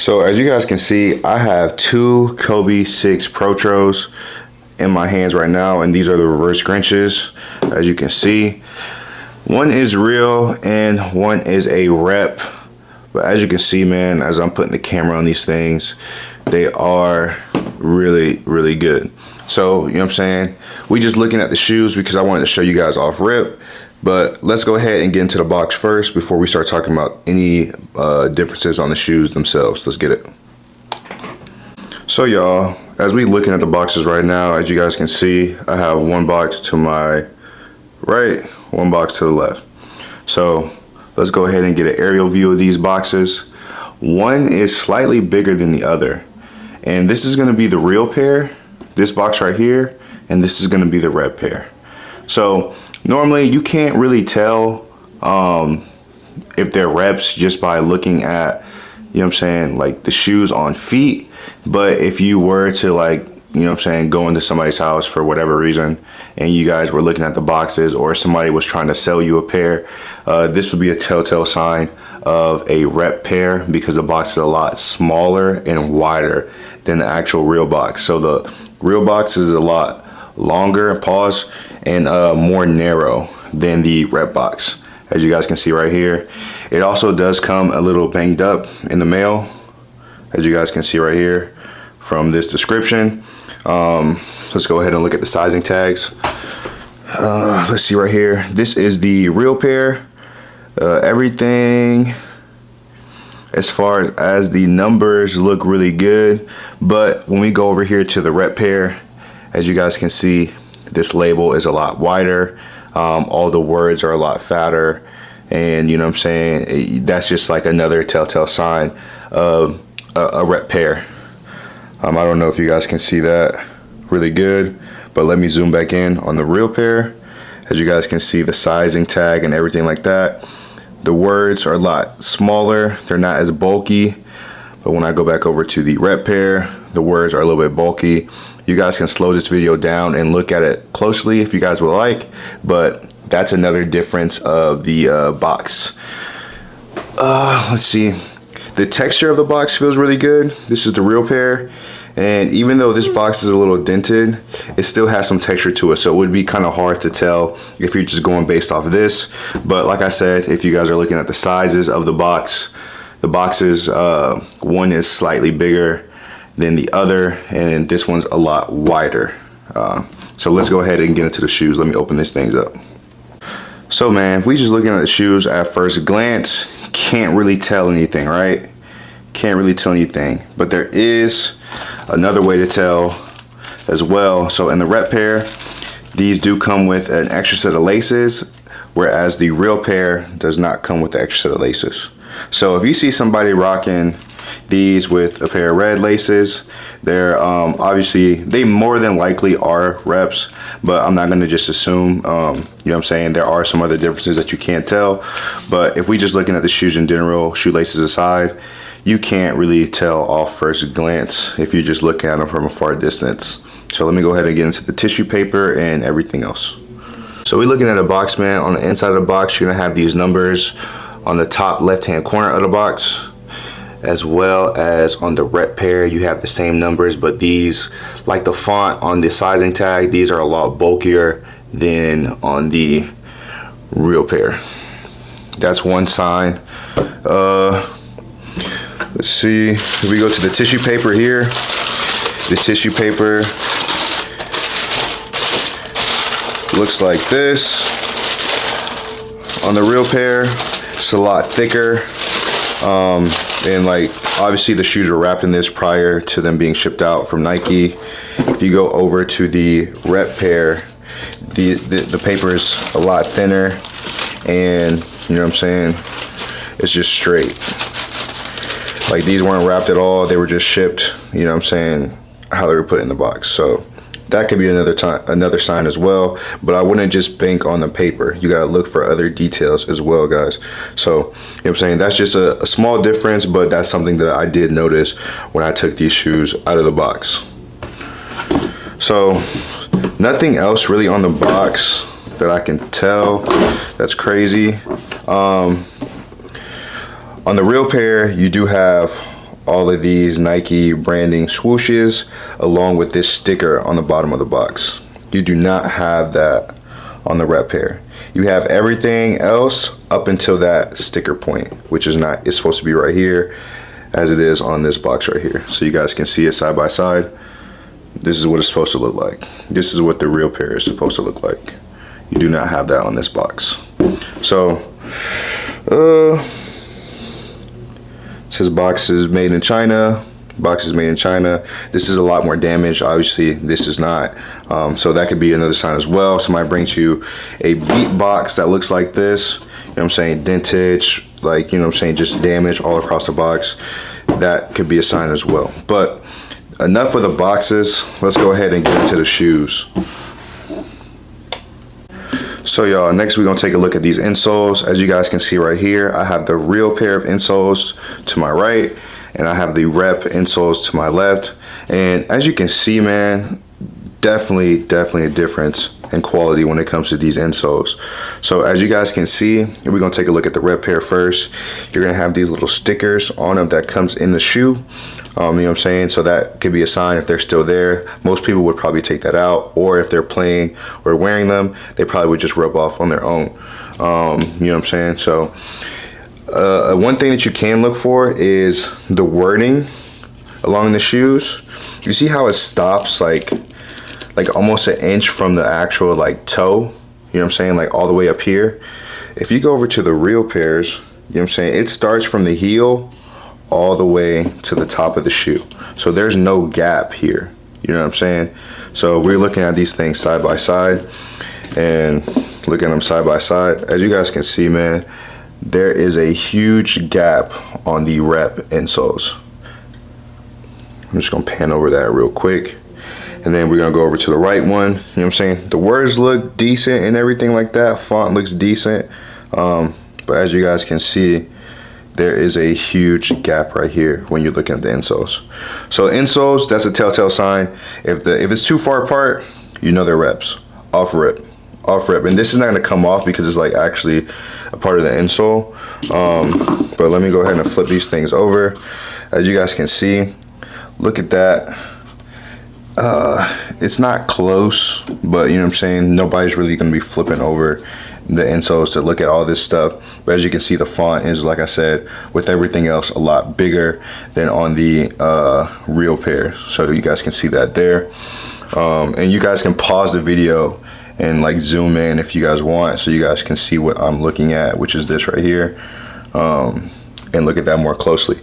So as you guys can see, I have two Kobe 6 Protros in my hands right now, and these are the Reverse Grinches. As you can see, one is real and one is a rep. But as you can see, man, as I'm putting the camera on these things, they are really, really good. So, you know what I'm saying? We just looking at the shoes because I wanted to show you guys off rip. But let's go ahead and get into the box first before we start talking about any differences on the shoes themselves. Let's get it. So y'all, as we looking at the boxes right now, as you guys can see, I have one box to my right, one box to the left. So let's go ahead and get an aerial view of these boxes. One is slightly bigger than the other. And this is gonna be the real pair, this box right here, and this is gonna be the rep pair. So normally you can't really tell if they're reps just by looking at, you know what I'm saying, like the shoes on feet. But if you were to, like, you know what I'm saying, go into somebody's house for whatever reason and you guys were looking at the boxes, or somebody was trying to sell you a pair, this would be a telltale sign of a rep pair, because the box is a lot smaller and wider than the actual real box. So the real box is a lot longer, and more narrow than the rep box, as you guys can see right here. It also does come a little banged up in the mail, as you guys can see right here from this description. Let's go ahead and look at the sizing tags. Let's see right here. This is the real pair. Everything as far as the numbers look really good, but when we go over here to the rep pair, as you guys can see, this label is a lot wider. All the words are a lot fatter, and you know what I'm saying, that's just like another telltale sign of a rep pair. I don't know if you guys can see that really good, but let me zoom back in on the real pair. As you guys can see, the sizing tag and everything like that, the words are a lot smaller, they're not as bulky. But when I go back over to the rep pair, the words are a little bit bulky. You guys can slow this video down and look at it closely if you guys would like, but that's another difference of the box. Let's see. The texture of the box feels really good. This is the real pair, and even though this box is a little dented, it still has some texture to it, so it would be kind of hard to tell if you're just going based off of this. But like I said, if you guys are looking at the sizes of the boxes, one is slightly bigger than the other, and this one's a lot wider. So let's go ahead and get into the shoes. Let me open these things up. So man, if we just looking at the shoes at first glance, can't really tell anything, right? Can't really tell anything, but there is another way to tell as well. So in the rep pair, these do come with an extra set of laces, whereas the real pair does not come with the extra set of laces. So if you see somebody rocking these with a pair of red laces, they're obviously, they more than likely are reps, but I'm not going to just assume. You know what I'm saying, there are some other differences that you can't tell. But if we just looking at the shoes in general, shoelaces aside, you can't really tell off first glance if you're just looking at them from a far distance. So let me go ahead and get into the tissue paper and everything else. So we're looking at a box, man. On the inside of the box, you're gonna have these numbers on the top left hand corner of the box, as well as on the rep pair you have the same numbers, but these, like the font on the sizing tag, these are a lot bulkier than on the real pair. That's one sign. Let's see, if we go to the tissue paper here, the tissue paper looks like this. On the real pair, it's a lot thicker. And like, obviously the shoes were wrapped in this prior to them being shipped out from Nike. If you go over to the rep pair, the paper is a lot thinner, and you know what I'm saying, it's just straight. Like, these weren't wrapped at all, they were just shipped, you know what I'm saying, how they were put in the box. So that could be another sign as well, but I wouldn't just bank on the paper. You gotta look for other details as well, guys. So, you know what I'm saying, that's just a small difference, but that's something that I did notice when I took these shoes out of the box. So nothing else really on the box that I can tell that's crazy. On the real pair, you do have all of these Nike branding swooshes along with this sticker on the bottom of the box. You do not have that on the rep pair. You have everything else up until that sticker point, which is not, it's supposed to be right here as it is on this box right here. So you guys can see it side by side. This is what it's supposed to look like. This is what the real pair is supposed to look like. You do not have that on this box. So it says box is made in China. Box is made in China. This is a lot more damaged. Obviously, this is not. So that could be another sign as well. Somebody brings you a beat box that looks like this. You know what I'm saying? Dentage, like, you know what I'm saying? Just damage all across the box. That could be a sign as well. But enough of the boxes. Let's go ahead and get into the shoes. So y'all, next we're gonna take a look at these insoles. As you guys can see right here, I have the real pair of insoles to my right, and I have the rep insoles to my left. And as you can see, man, definitely a difference in quality when it comes to these insoles. So as you guys can see, we're gonna take a look at the rep pair first. You're gonna have these little stickers on them that comes in the shoe. You know what I'm saying? So that could be a sign if they're still there. Most people would probably take that out, or if they're playing or wearing them, they probably would just rub off on their own. You know what I'm saying? So one thing that you can look for is the wording along the shoes. You see how it stops like almost an inch from the actual like toe? You know what I'm saying? Like all the way up here. If you go over to the real pairs, you know what I'm saying? It starts from the heel all the way to the top of the shoe. So there's no gap here. You know what I'm saying? So we're looking at these things side by side and looking at them side by side. As you guys can see, man, there is a huge gap on the rep insoles. I'm just gonna pan over that real quick. And then we're gonna go over to the right one. You know what I'm saying? The words look decent and everything like that. Font looks decent. But as you guys can see, there is a huge gap right here when you're looking at the insoles. So insoles, that's a telltale sign. If it's too far apart, you know they're reps. Off rip. And this is not gonna come off because it's like actually a part of the insole. But let me go ahead and flip these things over. As you guys can see, look at that. It's not close, but you know what I'm saying? Nobody's really gonna be flipping over the insoles to look at all this stuff. But as you can see, the font is, like I said, with everything else, a lot bigger than on the real pair. So you guys can see that there. And you guys can pause the video and like zoom in if you guys want, so you guys can see what I'm looking at, which is this right here. And look at that more closely.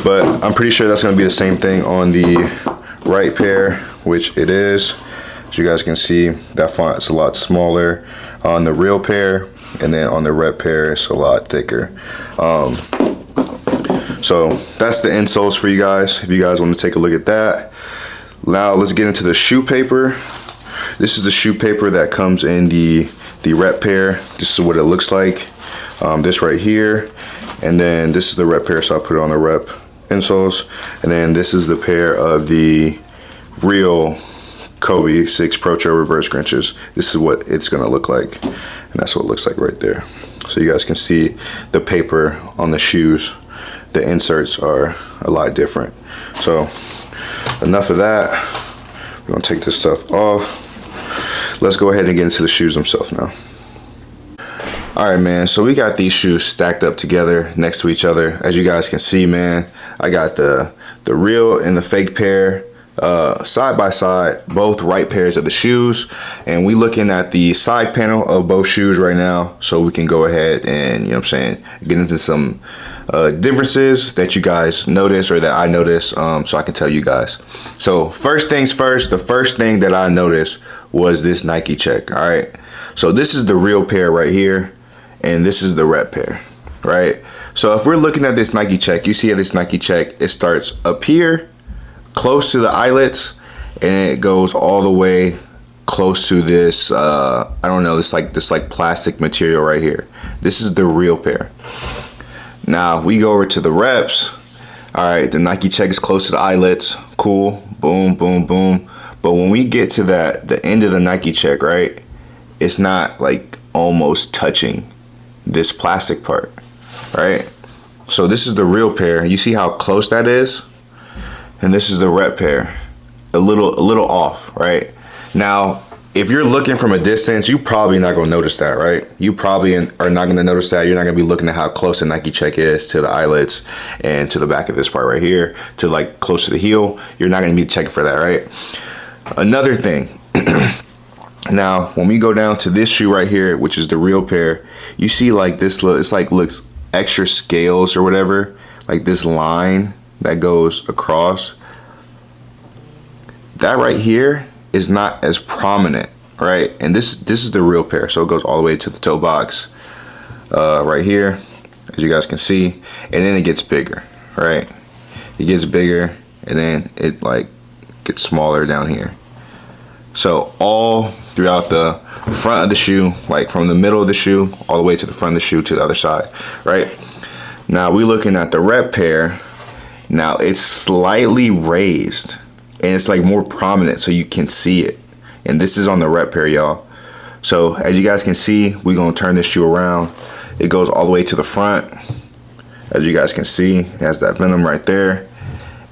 But I'm pretty sure that's gonna be the same thing on the right pair, which it is. As you guys can see, that font is a lot smaller on the real pair, and then on the rep pair it's a lot thicker. So that's the insoles for you guys, if you guys want to take a look at that. Now let's get into the shoe paper. This is the shoe paper that comes in the rep pair. This is what it looks like. This right here, and then this is the rep pair, so I'll put it on the rep insoles. And then this is the pair of the real Kobe 6 Protro Reverse Grinches. This is what it's gonna look like, and that's what it looks like right there. So you guys can see the paper on the shoes. The inserts are a lot different. So enough of that. We're gonna take this stuff off. Let's go ahead and get into the shoes themselves now. All right, man, so we got these shoes stacked up together next to each other. As you guys can see, man, I got the real and the fake pair side by side, both right pairs of the shoes, and we looking at the side panel of both shoes right now, so we can go ahead and, you know what I'm saying, get into some differences that you guys notice, or that I notice, so I can tell you guys. So first things first, the first thing that I noticed was this Nike check. All right, so this is the real pair right here, and this is the rep pair, right? So if we're looking at this Nike check, you see how this Nike check, it starts up here close to the eyelets, and it goes all the way close to this I don't know, this like plastic material right here. This is the real pair. Now if we go over to the reps, all right, the Nike check is close to the eyelets, cool, boom boom boom. But when we get to the end of the Nike check, right, it's not like almost touching this plastic part, right? So this is the real pair. You see how close that is? And this is the rep pair. A little off, right? Now, if you're looking from a distance, you probably not gonna notice that, right? You probably are not gonna notice that. You're not gonna be looking at how close the Nike check is to the eyelets and to the back of this part right here, to like close to the heel. You're not gonna be checking for that, right? Another thing, now when we go down to this shoe right here, which is the real pair, you see like this look, it's like looks extra scales or whatever, like this line that goes across. That right here is not as prominent, right? And this is the real pair, so it goes all the way to the toe box right here, as you guys can see, and then it gets bigger, right? It gets bigger, and then it like gets smaller down here. So all throughout the front of the shoe, like from the middle of the shoe all the way to the front of the shoe to the other side, right? Now we're looking at the rep pair. Now it's slightly raised, and it's like more prominent so you can see it. And this is on the rep pair, y'all. So as you guys can see, we're gonna turn this shoe around. It goes all the way to the front. As you guys can see, it has that Venom right there.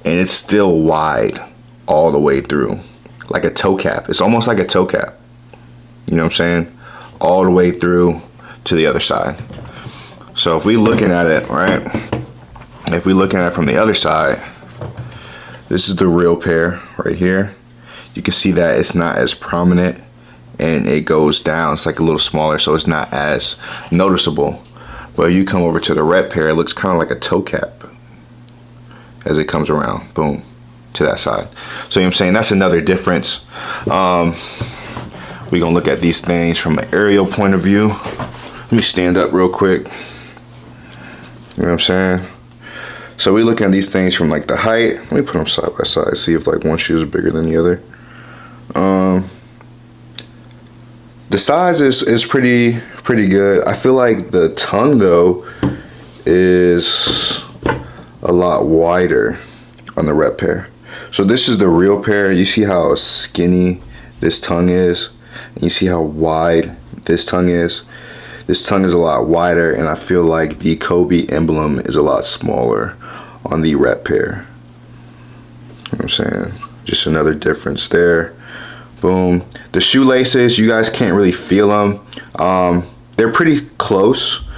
And it's still wide all the way through, like a toe cap. It's almost like a toe cap. You know what I'm saying? All the way through to the other side. So if we looking at it, right? If we looking at it from the other side, this is the real pair right here. You can see that it's not as prominent, and it goes down. It's like a little smaller, so it's not as noticeable. But you come over to the rep pair, it looks kind of like a toe cap as it comes around, boom, to that side. So you know what I'm saying? That's another difference. We're gonna look at these things from an aerial point of view. Let me stand up real quick. You know what I'm saying? So we're looking at these things from like the height. Let me put them side by side, see if like one shoe is bigger than the other. The size is pretty good. I feel like the tongue though is a lot wider on the rep pair. So this is the real pair. You see how skinny this tongue is, and you see how wide this tongue is. This tongue is a lot wider, and I feel like the Kobe emblem is a lot smaller on the rep pair. You know what I'm saying? Just another difference there. Boom. The shoelaces, you guys can't really feel them. They're pretty close.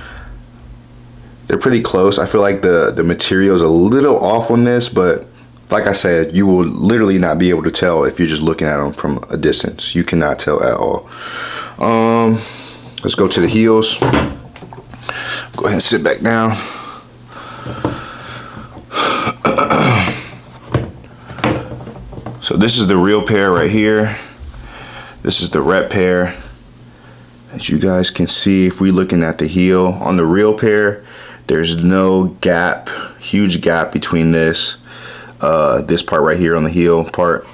They're pretty close. I feel like the material is a little off on this, but like I said, you will literally not be able to tell if you're just looking at them from a distance. You cannot tell at all. Let's go to the heels. Go ahead and sit back down. So this is the real pair right here. This is the rep pair. As you guys can see, if we're looking at the heel on the real pair, there's no gap, huge gap between this part right here on the heel part.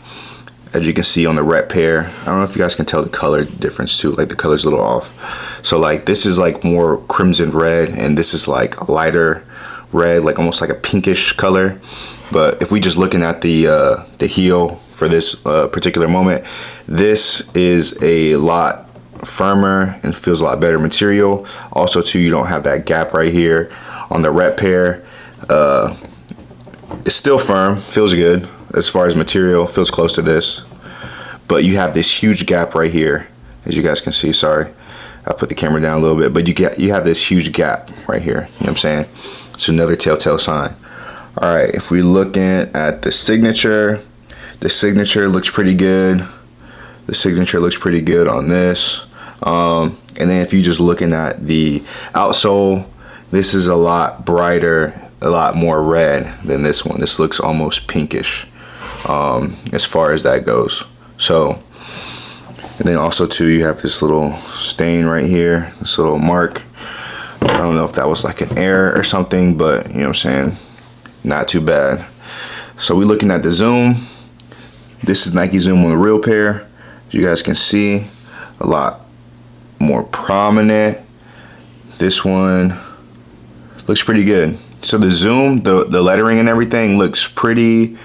As you can see on the rep pair, I don't know if you guys can tell the color difference too, like the color's a little off. So like this is like more crimson red, and this is like lighter red, like almost like a pinkish color. But if we just looking at the heel for this particular moment, this is a lot firmer and feels a lot better material. Also too, you don't have that gap right here on the rep pair. It's still firm, feels good as far as material, feels close to this, but you have this huge gap right here, as you guys can see. Sorry, I'll put the camera down a little bit, but you have this huge gap right here. You know what I'm saying? It's another telltale sign. All right, if we looking at the signature looks pretty good. The signature looks pretty good on this. And then if you just looking at the outsole, this is a lot brighter, a lot more red than this one. This looks almost pinkish as far as that goes. So, and then also too, you have this little stain right here, this little mark. I don't know if that was like an error or something, but you know what I'm saying, not too bad. So we're looking at the zoom. This is Nike Zoom on the real pair. As you guys can see, a lot more prominent. This one looks pretty good. So the zoom, the lettering and everything looks pretty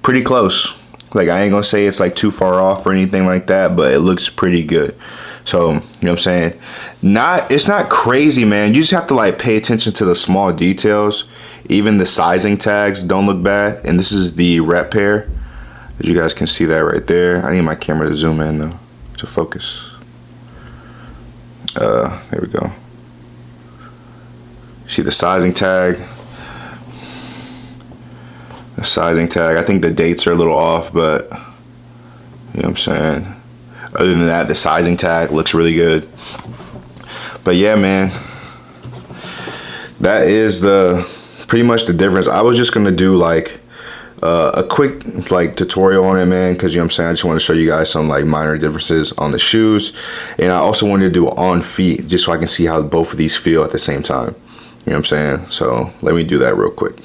close. Like I ain't gonna say it's like too far off or anything like that, but it looks pretty good. So, you know what I'm saying? It's not crazy, man. You just have to like pay attention to the small details. Even the sizing tags don't look bad. And this is the rep pair. As you guys can see that right there. I need my camera to zoom in though, to focus. There we go. See the sizing tag. The sizing tag. I think the dates are a little off, but you know what I'm saying. Other than that, the sizing tag looks really good. But yeah, man, that is pretty much the difference. I was just gonna do like a quick like tutorial on it, man, because you know what I'm saying, I just want to show you guys some like minor differences on the shoes, and I also wanted to do it on feet just so I can see how both of these feel at the same time. You know what I'm saying? So let me do that real quick.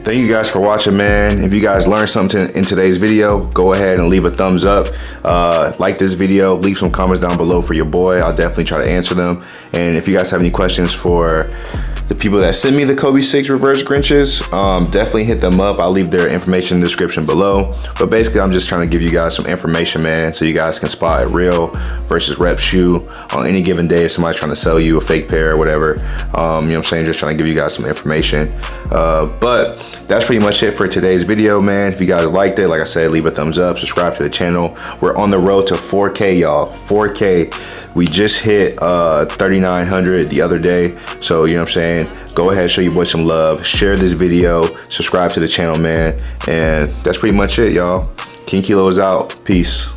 Thank you guys for watching, man. If you guys learned something in today's video, go ahead and leave a thumbs up. Like this video, leave some comments down below for your boy. I'll definitely try to answer them. And if you guys have any questions for the people that send me the Kobe 6 Reverse Grinches, definitely hit them up. I'll leave their information in the description below. But basically, I'm just trying to give you guys some information, man, so you guys can spot a real versus rep shoe on any given day if somebody's trying to sell you a fake pair or whatever. You know what I'm saying? Just trying to give you guys some information. But that's pretty much it for today's video, man. If you guys liked it, like I said, leave a thumbs up, subscribe to the channel. We're on the road to 4K, y'all. 4K. We just hit 3,900 the other day. So, you know what I'm saying? Go ahead, show your boy some love. Share this video. Subscribe to the channel, man. And that's pretty much it, y'all. King Kilo is out. Peace.